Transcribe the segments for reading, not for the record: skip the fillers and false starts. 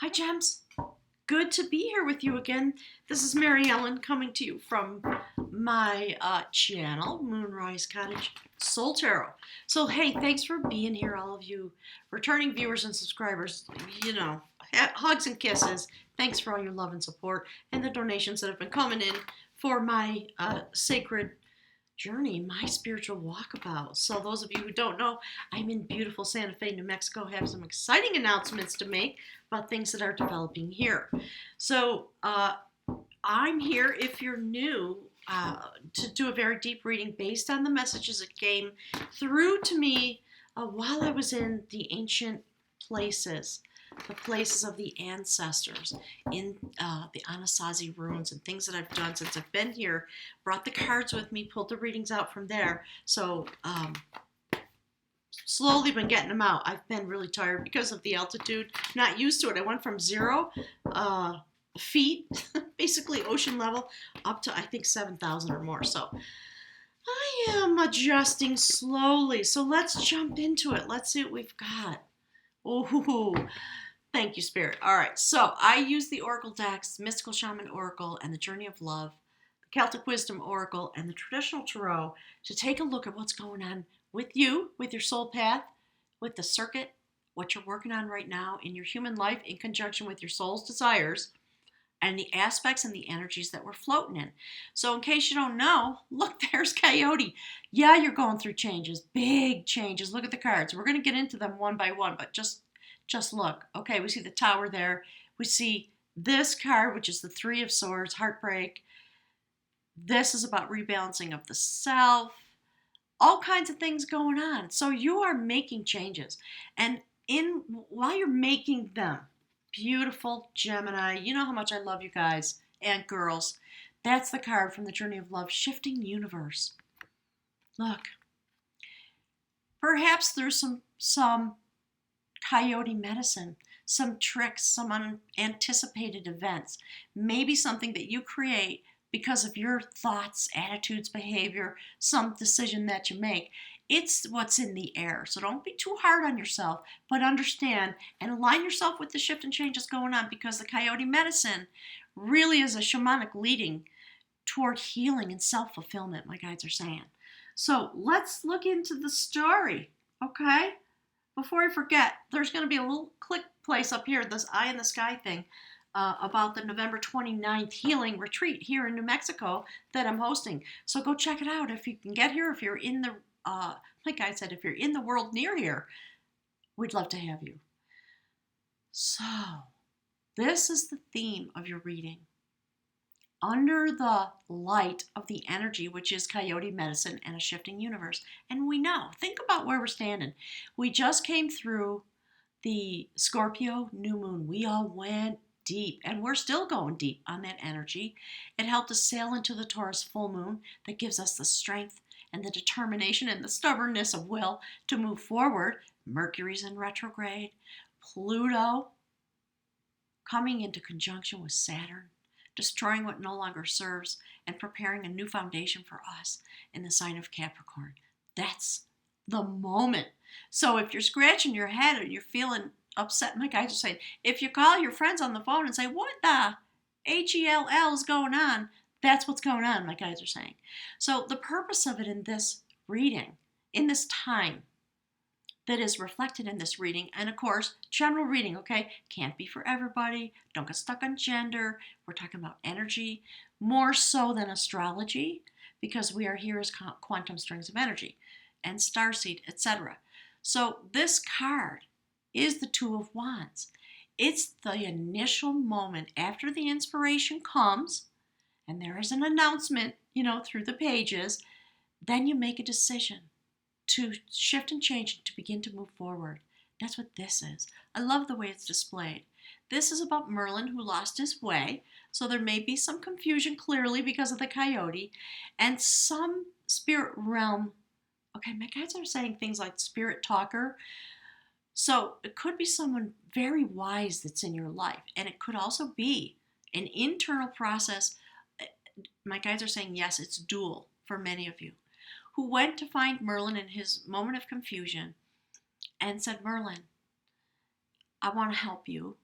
Hi, Gems. Good to be here with you again. This is Mary Ellen coming to you from my channel, Moonrise Cottage Soul Tarot. So, hey, thanks for being here, all of you returning viewers and subscribers. Hugs and kisses. Thanks for all your love and support and the donations that have been coming in for my sacred journey, my spiritual walkabout. So those of you who don't know, I'm in beautiful Santa Fe, New Mexico. Have some exciting announcements to make about things that are developing here. So I'm here if you're new to do a very deep reading based on the messages that came through to me while I was in the ancient places, the places of the ancestors, in the Anasazi ruins and things that I've done since I've been here. Brought the cards with me, pulled the readings out from there. So slowly been getting them out. I've been really tired because of the altitude, not used to it. I went from 0 feet, basically ocean level, up to I think 7,000 or more. So I am adjusting slowly. So let's jump into it. Let's see what we've got. Oh, thank you, Spirit. All right, so I use the Oracle decks, Mystical Shaman Oracle, and the Journey of Love, the Celtic Wisdom Oracle, and the Traditional Tarot to take a look at what's going on with you, with your soul path, with the circuit, what you're working on right now in your human life in conjunction with your soul's desires, and the aspects and the energies that we're floating in. So in case you don't know, look, there's Coyote. Yeah, you're going through changes, big changes. Look at the cards. We're going to get into them one by one, but just look. Okay, we see the Tower there. We see this card, which is the Three of Swords, heartbreak. This is about rebalancing of the self. All kinds of things going on. So you are making changes. And while you're making them, beautiful Gemini, you know how much I love you guys and girls. That's the card from the Journey of Love, Shifting Universe. Look, perhaps there's some coyote medicine, some tricks, some unanticipated events, maybe something that you create because of your thoughts, attitudes, behavior, some decision that you make. It's what's in the air. So don't be too hard on yourself, but understand and align yourself with the shift and changes going on, because the coyote medicine really is a shamanic leading toward healing and self-fulfillment, my guides are saying. So let's look into the story, okay? Before I forget, there's going to be a little click place up here, this eye in the sky thing, about the November 29th healing retreat here in New Mexico that I'm hosting. So go check it out if you can get here. If you're in the, like I said, if you're in the world near here, we'd love to have you. So this is the theme of your reading. Under the light of the energy, which is coyote medicine and a shifting universe. And we know, think about where we're standing. We just came through the Scorpio new moon. We all went deep, and we're still going deep on that energy. It helped us sail into the Taurus full moon that gives us the strength and the determination and the stubbornness of will to move forward. Mercury's in retrograde. Pluto coming into conjunction with Saturn, destroying what no longer serves and preparing a new foundation for us in the sign of Capricorn. That's the moment. So if you're scratching your head or you're feeling upset, my guys are saying, if you call your friends on the phone and say, what the HELL is going on, that's what's going on, my guys are saying. So the purpose of it in this reading, in this time, that is reflected in this reading, and of course, general reading, okay? Can't be for everybody. Don't get stuck on gender. We're talking about energy, more so than astrology, because we are here as quantum strings of energy and starseed, etc. So this card is the Two of Wands. It's the initial moment after the inspiration comes, and there is an announcement, through the pages. Then you make a decision to shift and change, to begin to move forward. That's what this is. I love the way it's displayed. This is about Merlin, who lost his way, so there may be some confusion clearly because of the coyote, and some spirit realm. Okay, my guides are saying things like spirit talker. So it could be someone very wise that's in your life, and it could also be an internal process. My guides are saying, yes, it's dual for many of you, who went to find Merlin in his moment of confusion and said, Merlin, I want to help you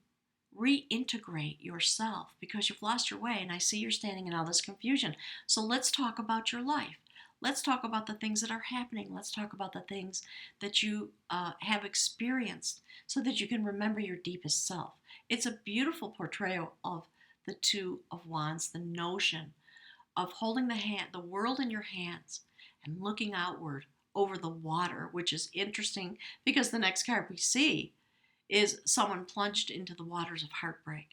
reintegrate yourself because you've lost your way, and I see you're standing in all this confusion. So let's talk about your life. Let's talk about the things that are happening. Let's talk about the things that you have experienced so that you can remember your deepest self. It's a beautiful portrayal of the Two of Wands, the notion of holding the world in your hands and looking outward over the water, which is interesting because the next card we see is someone plunged into the waters of heartbreak.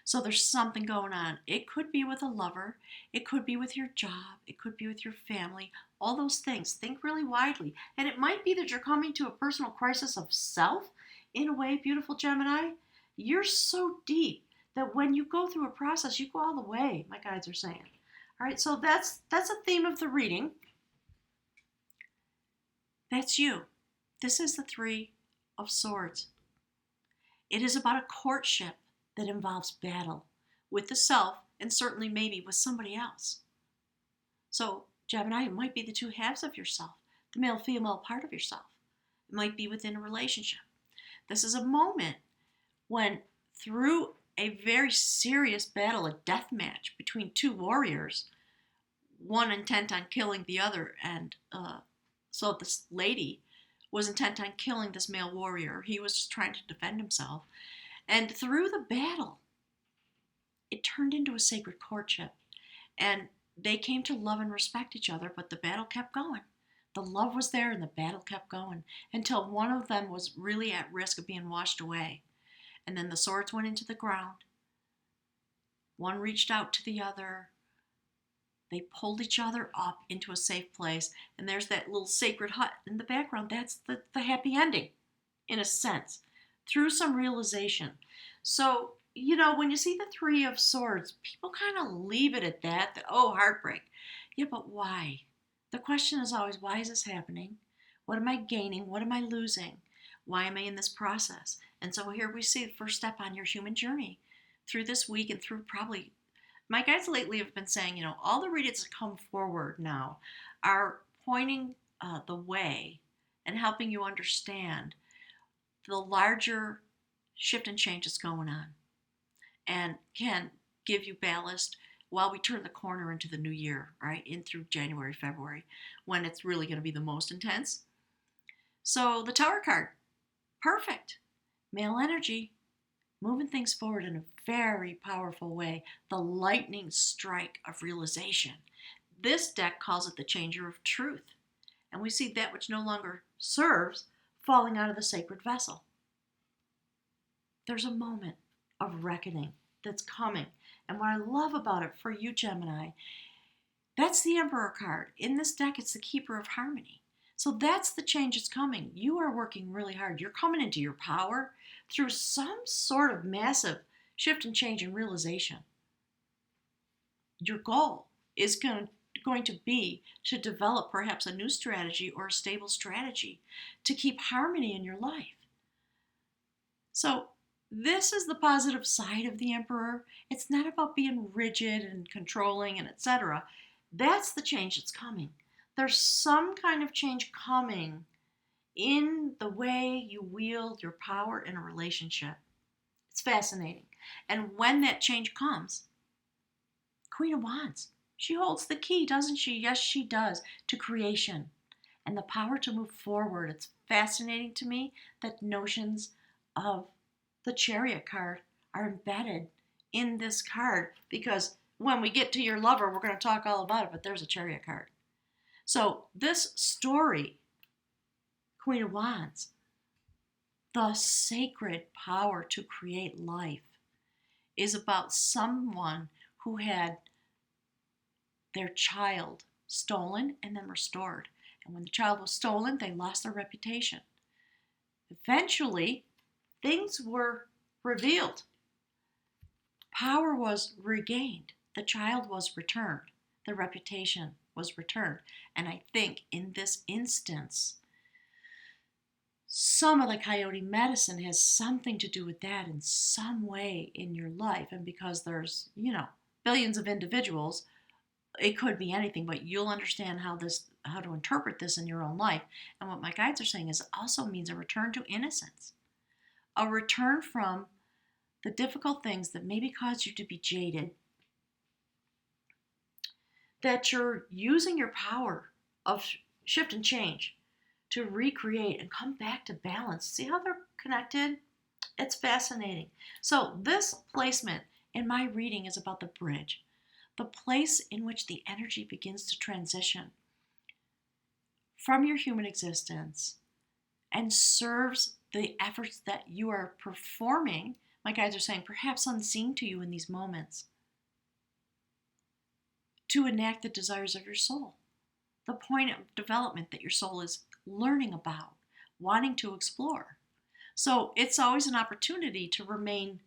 So there's something going on. It could be with a lover, it could be with your job, it could be with your family, all those things. Think really widely. And it might be that you're coming to a personal crisis of self in a way, beautiful Gemini. You're so deep that when you go through a process, you go all the way, my guides are saying. All right, so that's a theme of the reading. That's you. This is the Three of Swords. It is about a courtship that involves battle with the self and certainly maybe with somebody else. So, Gemini, it might be the two halves of yourself, the male-female part of yourself. It might be within a relationship. This is a moment when, through a very serious battle, a death match between two warriors, one intent on killing the other, and so this lady was intent on killing this male warrior. He was just trying to defend himself. And through the battle, it turned into a sacred courtship. And they came to love and respect each other, but the battle kept going. The love was there and the battle kept going until one of them was really at risk of being washed away. And then the swords went into the ground. One reached out to the other. They pulled each other up into a safe place. And there's that little sacred hut in the background. That's the happy ending, in a sense, through some realization. So, when you see the Three of Swords, people kind of leave it at that, oh, heartbreak. Yeah, but why? The question is always, why is this happening? What am I gaining? What am I losing? Why am I in this process? And so here we see the first step on your human journey through this week and through probably, my guides lately have been saying, all the readings that come forward now are pointing the way and helping you understand the larger shift and change that's going on and can give you ballast while we turn the corner into the new year, right? In through January, February, when it's really going to be the most intense. So the Tower card, perfect. Male energy, moving things forward in a very powerful way. The lightning strike of realization. This deck calls it the changer of truth. And we see that which no longer serves falling out of the sacred vessel. There's a moment of reckoning that's coming. And what I love about it for you, Gemini, that's the Emperor card. In this deck, it's the Keeper of Harmony. So that's the change that's coming. You are working really hard. You're coming into your power through some sort of massive shift and change and realization. Your goal is going to be to develop perhaps a new strategy or a stable strategy to keep harmony in your life. So this is the positive side of the Emperor. It's not about being rigid and controlling and etc. That's the change that's coming. There's some kind of change coming in the way you wield your power in a relationship. It's fascinating. And when that change comes, Queen of Wands, she holds the key, doesn't she? Yes, she does, to creation and the power to move forward. It's fascinating to me that notions of the Chariot card are embedded in this card because when we get to your lover, we're going to talk all about it, but there's a Chariot card. So this story, Queen of Wands, the sacred power to create life, is about someone who had their child stolen and then restored. And when the child was stolen, they lost their reputation. Eventually, things were revealed. Power was regained. The child was returned. The reputation was returned. And I think in this instance, some of the coyote medicine has something to do with that in some way in your life. And because there's, billions of individuals, it could be anything, but you'll understand how to interpret this in your own life. And what my guides are saying is it also means a return to innocence. A return from the difficult things that maybe caused you to be jaded, that you're using your power of shift and change to recreate and come back to balance. See how they're connected? It's fascinating. So this placement in my reading is about the bridge, the place in which the energy begins to transition from your human existence and serves the efforts that you are performing. My guides are saying, perhaps unseen to you in these moments, to enact the desires of your soul, the point of development that your soul is learning about, wanting to explore. So it's always an opportunity to remain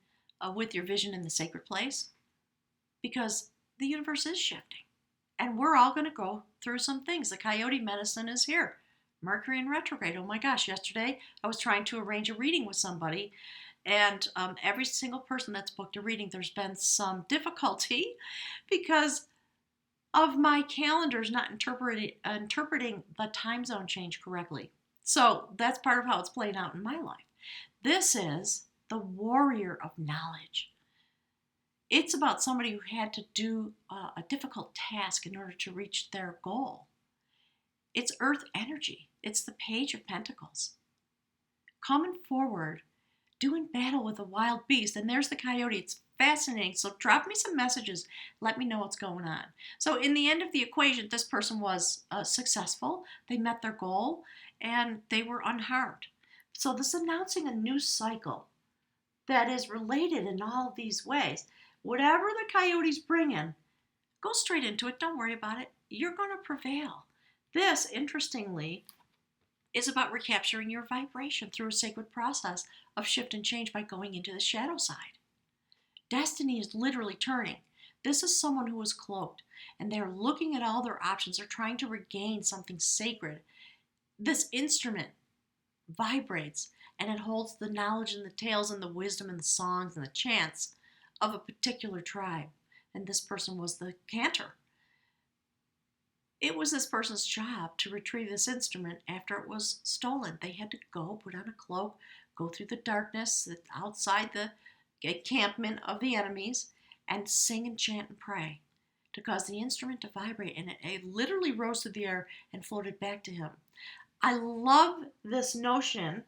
with your vision in the sacred place, because the universe is shifting. And we're all going to go through some things. The coyote medicine is here. Mercury in retrograde. Oh my gosh, yesterday I was trying to arrange a reading with somebody, and every single person that's booked a reading, there's been some difficulty because of my calendars not interpreting the time zone change correctly. So that's part of how it's playing out in my life. This is the warrior of knowledge. It's about somebody who had to do a difficult task in order to reach their goal. It's earth energy. It's the Page of Pentacles. Coming forward, doing battle with a wild beast. And there's the coyote. It's fascinating. So drop me some messages. Let me know what's going on. So in the end of the equation, this person was successful. They met their goal and they were unharmed. So this is announcing a new cycle that is related in all these ways. Whatever the coyote's bringing, go straight into it. Don't worry about it. You're going to prevail. This, interestingly, is about recapturing your vibration through a sacred process of shift and change by going into the shadow side. Destiny is literally turning. This is someone who is cloaked, and they're looking at all their options. They're trying to regain something sacred. This instrument vibrates, and it holds the knowledge and the tales and the wisdom and the songs and the chants of a particular tribe. And this person was the cantor. It was this person's job to retrieve this instrument after it was stolen. They had to go, put on a cloak, go through the darkness outside the encampment of the enemies, and sing and chant and pray to cause the instrument to vibrate. And it literally rose through the air and floated back to him. I love this notion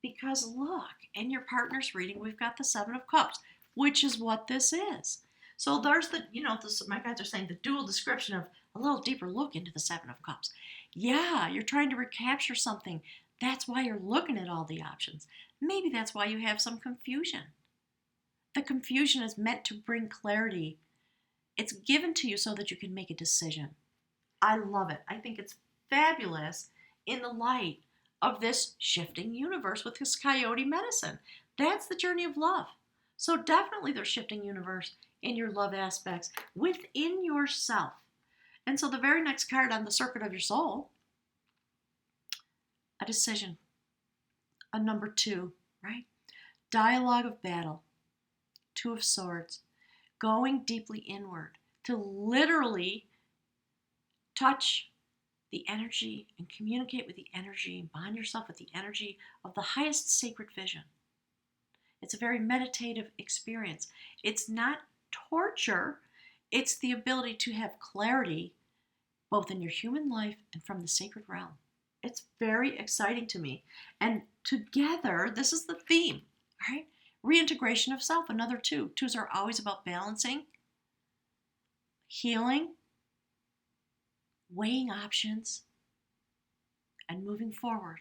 because look, in your partner's reading, we've got the Seven of Cups, which is what this is. So there's my guys are saying the dual description of a little deeper look into the Seven of Cups. Yeah, you're trying to recapture something. That's why you're looking at all the options. Maybe that's why you have some confusion. The confusion is meant to bring clarity. It's given to you so that you can make a decision. I love it. I think it's fabulous in the light of this shifting universe with this coyote medicine. That's the journey of love. So definitely there's shifting universe in your love aspects within yourself. And so the very next card on the circuit of your soul, a decision, a number 2, right? Dialogue of battle, 2 of Swords, going deeply inward to literally touch the energy and communicate with the energy and bond yourself with the energy of the highest sacred vision. It's a very meditative experience. It's not torture. It's the ability to have clarity both in your human life and from the sacred realm. It's very exciting to me. And together, this is the theme, right? Reintegration of self, another 2. 2s are always about balancing, healing, weighing options, and moving forward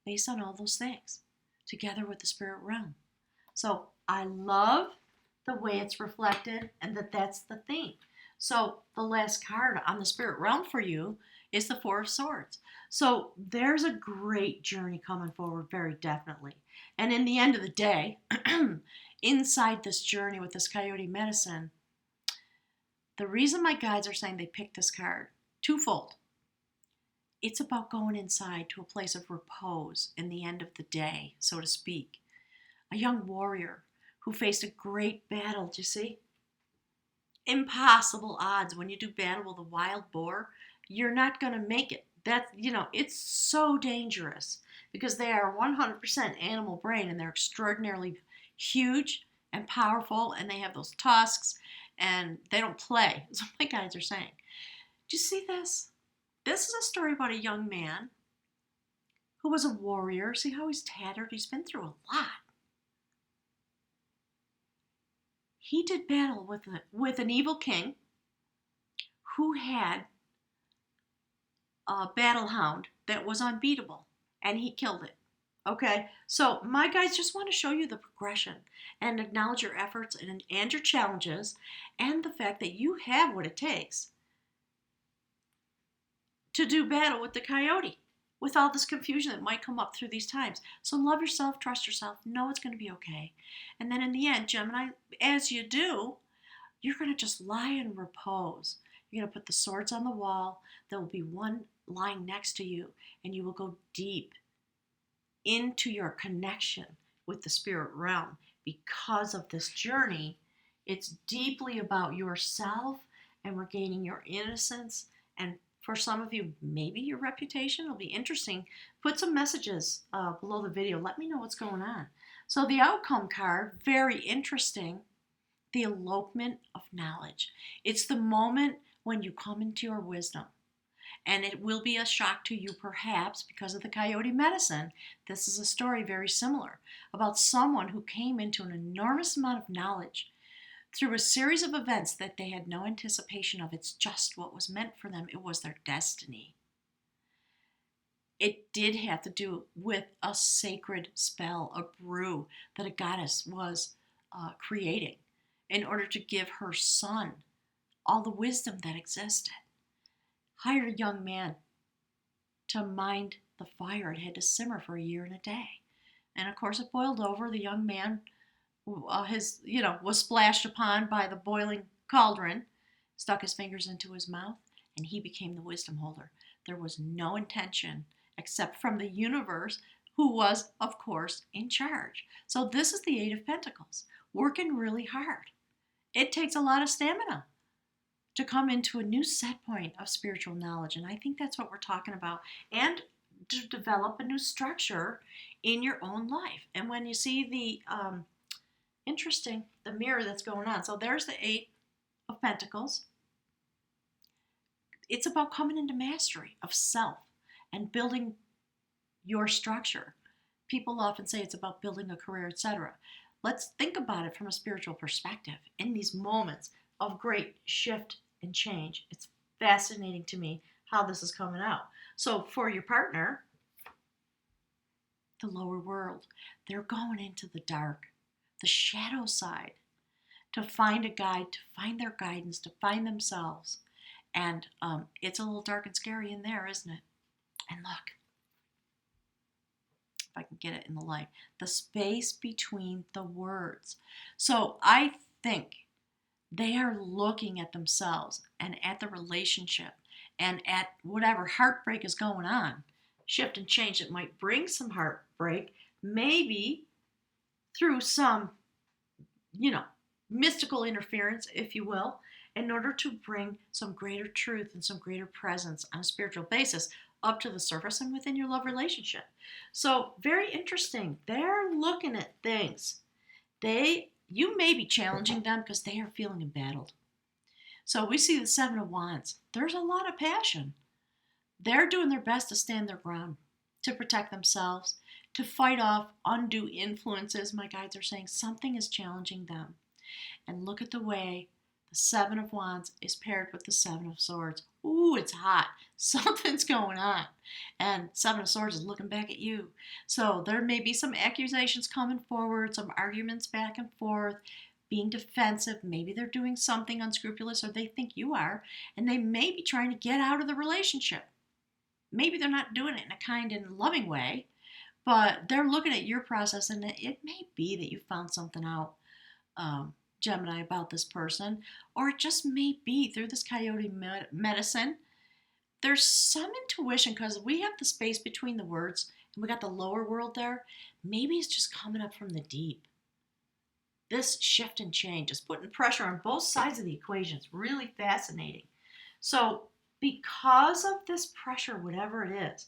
based on all those things together with the spirit realm. So I love the way it's reflected and that's the theme. So the last card on the spirit realm for you is the 4 of Swords. So there's a great journey coming forward, very definitely. And in the end of the day, inside this journey with this coyote medicine, the reason my guides are saying they picked this card, twofold. It's about going inside to a place of repose in the end of the day, so to speak. A young warrior who faced a great battle, do you see? Impossible odds when you do battle with a wild boar. You're not going to make it. It's so dangerous because they are 100% animal brain and they're extraordinarily huge and powerful, and they have those tusks, and they don't play. That's what my guides are saying. Do you see this? This is a story about a young man who was a warrior. See how he's tattered? He's been through a lot. He did battle with an evil king who had a battle hound that was unbeatable, and he killed it. Okay, so my guys just want to show you the progression and acknowledge your efforts and your challenges and the fact that you have what it takes to do battle with the coyote, with all this confusion that might come up through these times. So love yourself, trust yourself, know it's going to be okay. And then in the end, Gemini, as you do, you're going to just lie and repose. You're going to put the swords on the wall. There will be one lying next to you, and you will go deep into your connection with the spirit realm. Because of this journey, it's deeply about yourself and regaining your innocence. And for some of you, maybe your reputation will be interesting. Put some messages below the video. Let me know what's going on. So the outcome card, very interesting. The elopement of knowledge. It's the moment when you come into your wisdom. And it will be a shock to you, perhaps, because of the coyote medicine. This is a story very similar about someone who came into an enormous amount of knowledge through a series of events that they had no anticipation of. It's just what was meant for them. It was their destiny. It did have to do with a sacred spell, a brew that a goddess was creating in order to give her son all the wisdom that existed. Hired a young man to mind the fire. It had to simmer for a year and a day. And of course it boiled over. The young man was splashed upon by the boiling cauldron, stuck his fingers into his mouth, and he became the wisdom holder. There was no intention except from the universe, who was, of course, in charge. So this is the Eight of Pentacles, working really hard. It takes a lot of stamina to come into a new set point of spiritual knowledge. And I think that's what we're talking about. And to develop a new structure in your own life. And when you see the the mirror that's going on. So there's the Eight of Pentacles. It's about coming into mastery of self and building your structure. People often say it's about building a career, etc. Let's think about it from a spiritual perspective. In these moments of great shift and change, it's fascinating to me how this is coming out. So for your partner, the lower world, they're going into the dark, the shadow side, to find a guide, to find their guidance, to find themselves. And it's a little dark and scary in there, isn't it? And look, if I can get it in the light, the space between the words. So I think they are looking at themselves and at the relationship and at whatever heartbreak is going on, shift and change that might bring some heartbreak, maybe through some, mystical interference, if you will, in order to bring some greater truth and some greater presence on a spiritual basis up to the surface and within your love relationship. So very interesting. They're looking at things. You may be challenging them because they are feeling embattled. So we see the Seven of Wands. There's a lot of passion. They're doing their best to stand their ground, to protect themselves, to fight off undue influences. My guides are saying something is challenging them. And look at the way the Seven of Wands is paired with the Seven of Swords. Ooh, it's hot. Something's going on. And Seven of Swords is looking back at you. So there may be some accusations coming forward, some arguments back and forth, being defensive. Maybe they're doing something unscrupulous, or they think you are, and they may be trying to get out of the relationship. Maybe they're not doing it in a kind and loving way, but they're looking at your process, and it may be that you found something out, Gemini, about this person, or it just may be through this coyote medicine. There's some intuition because we have the space between the words and we got the lower world there. Maybe it's just coming up from the deep. This shift and change is putting pressure on both sides of the equation. It's really fascinating. So because of this pressure, whatever it is,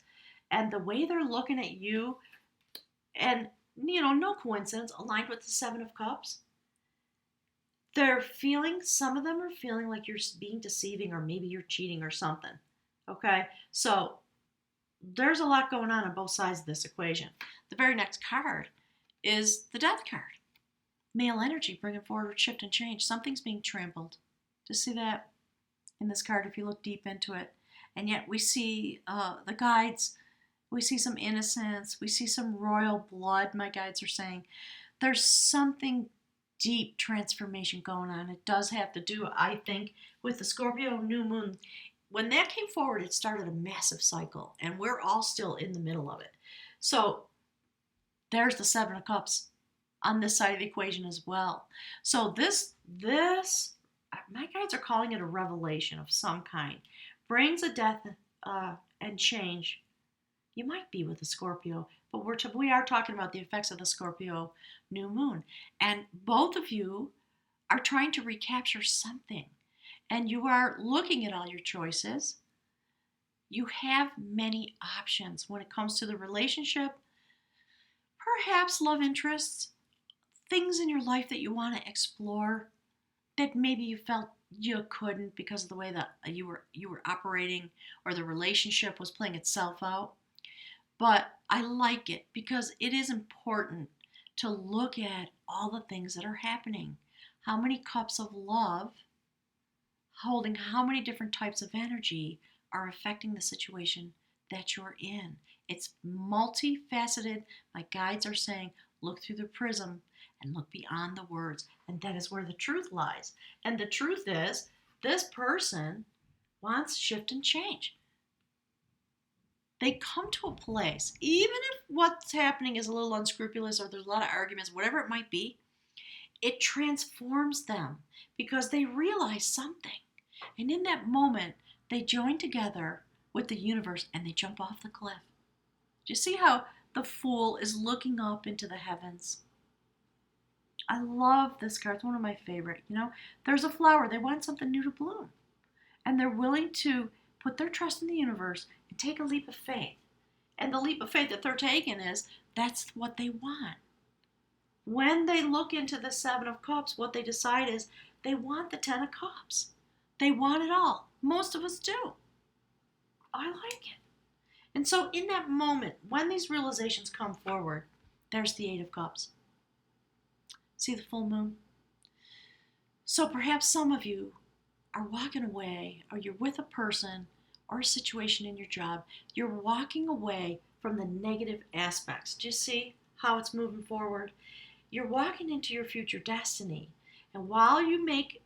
and the way they're looking at you, and no coincidence, aligned with the Seven of Cups, some of them are feeling like you're being deceiving or maybe you're cheating or something. Okay? So there's a lot going on both sides of this equation. The very next card is the death card. Male energy bringing forward shift and change. Something's being trampled. Do you see that in this card if you look deep into it? And yet we see the guides, we see some innocence, we see some royal blood, my guides are saying. There's something deep transformation going on. It does have to do, I think, with the Scorpio new moon. When that came forward, it started a massive cycle, and we're all still in the middle of it. So there's the Seven of Cups on this side of the equation as well. So this, my guides are calling it a revelation of some kind. Brings a death and change. You might be with a Scorpio, but we are talking about the effects of the Scorpio new moon. And both of you are trying to recapture something. And you are looking at all your choices. You have many options when it comes to the relationship, perhaps love interests, things in your life that you want to explore that maybe you felt you couldn't because of the way that you were operating or the relationship was playing itself out. But I like it because it is important to look at all the things that are happening. How many cups of love, holding how many different types of energy are affecting the situation that you're in. It's multifaceted. My guides are saying, look through the prism and look beyond the words. And that is where the truth lies. And the truth is, this person wants shift and change. They come to a place, even if what's happening is a little unscrupulous or there's a lot of arguments, whatever it might be, it transforms them because they realize something. And in that moment, they join together with the universe and they jump off the cliff. Do you see how the Fool is looking up into the heavens? I love this card. It's one of my favorite. There's a flower. They want something new to bloom. And they're willing to put their trust in the universe and take a leap of faith. And the leap of faith that they're taking is that's what they want. When they look into the Seven of Cups, what they decide is they want the Ten of Cups. They want it all. Most of us do. I like it. And so in that moment, when these realizations come forward, there's the Eight of Cups. See the full moon? So perhaps some of you are walking away, or you're with a person or a situation in your job. You're walking away from the negative aspects. Do you see how it's moving forward? You're walking into your future destiny. And while you make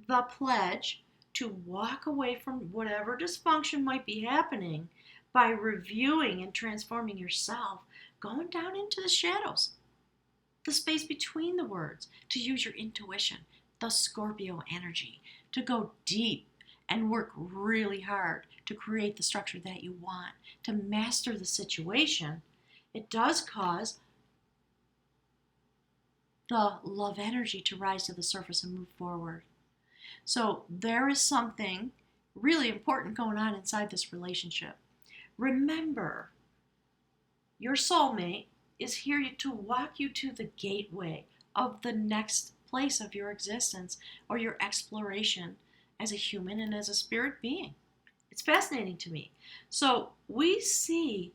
the pledge to walk away from whatever dysfunction might be happening by reviewing and transforming yourself, going down into the shadows, the space between the words, to use your intuition, the Scorpio energy, to go deep and work really hard to create the structure that you want, to master the situation, it does cause the love energy to rise to the surface and move forward. So there is something really important going on inside this relationship. Remember, your soulmate is here to walk you to the gateway of the next place of your existence or your exploration as a human and as a spirit being. It's fascinating to me. So we see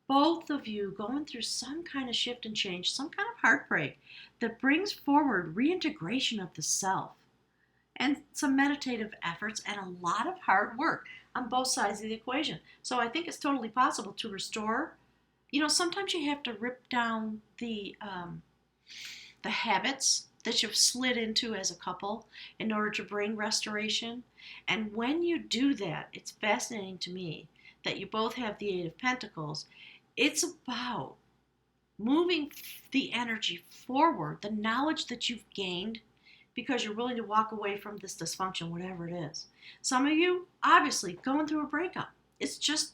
both of you going through some kind of shift and change, some kind of heartbreak that brings forward reintegration of the self and some meditative efforts and a lot of hard work on both sides of the equation. So I think it's totally possible to restore. Sometimes you have to rip down the habits that you've slid into as a couple in order to bring restoration. And when you do that, it's fascinating to me that you both have the Eight of Pentacles. It's about moving the energy forward, the knowledge that you've gained because you're willing to walk away from this dysfunction, whatever it is. Some of you, obviously, going through a breakup. It's just,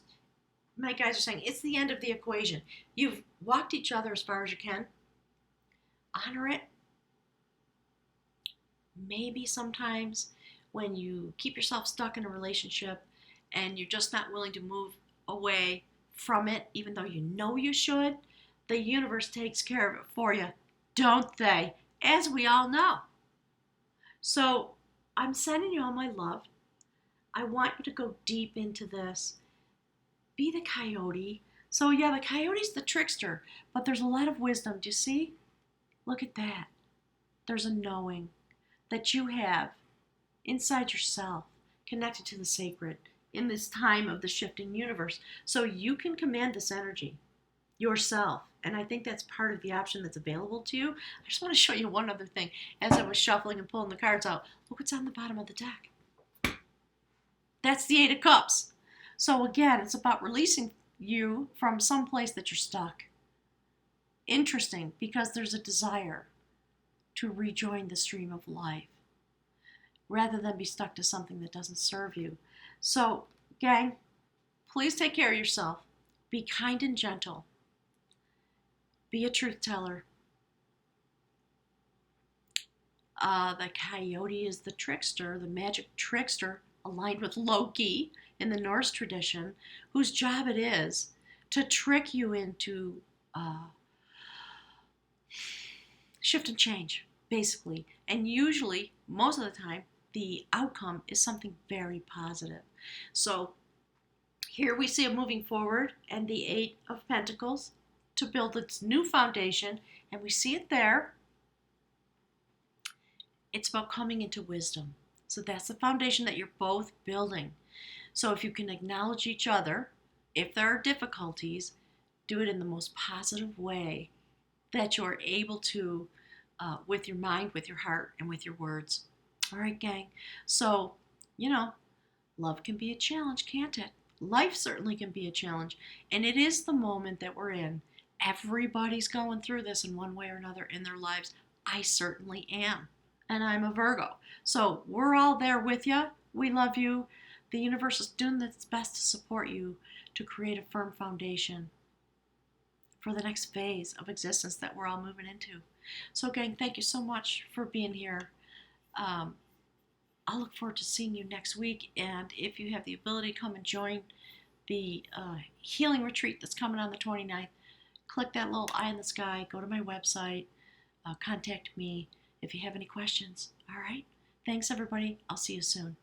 my guys are saying, it's the end of the equation. You've walked each other as far as you can. Honor it. Maybe sometimes when you keep yourself stuck in a relationship and you're just not willing to move away from it, even though you know you should, the universe takes care of it for you, don't they? As we all know. So I'm sending you all my love. I want you to go deep into this. Be the coyote. So yeah, the coyote's the trickster, but there's a lot of wisdom. Do you see? Look at that. There's a knowing that you have inside yourself, connected to the sacred in this time of the shifting universe. So you can command this energy yourself. And I think that's part of the option that's available to you. I just want to show you one other thing. As I was shuffling and pulling the cards out, look what's on the bottom of the deck. That's the Eight of Cups. So again, it's about releasing you from some place that you're stuck. Interesting, because there's a desire to rejoin the stream of life rather than be stuck to something that doesn't serve you. So, gang, please take care of yourself. Be kind and gentle. Be a truth teller. The coyote is the trickster, the magic trickster, aligned with Loki in the Norse tradition, whose job it is to trick you into shift and change, basically. And usually, most of the time, the outcome is something very positive. So here we see it moving forward and the Eight of Pentacles to build its new foundation, and we see it there. It's about coming into wisdom. So that's the foundation that you're both building. So if you can acknowledge each other, if there are difficulties, do it in the most positive way that you're able to with your mind, with your heart, and with your words. All right, gang. So, love can be a challenge, can't it? Life certainly can be a challenge. And it is the moment that we're in. Everybody's going through this in one way or another in their lives. I certainly am. And I'm a Virgo. So we're all there with you. We love you. The universe is doing its best to support you to create a firm foundation for the next phase of existence that we're all moving into. So, gang, thank you so much for being here. I'll look forward to seeing you next week. And if you have the ability, come and join the healing retreat that's coming on the 29th. Click that little eye in the sky. Go to my website. Contact me if you have any questions. All right? Thanks, everybody. I'll see you soon.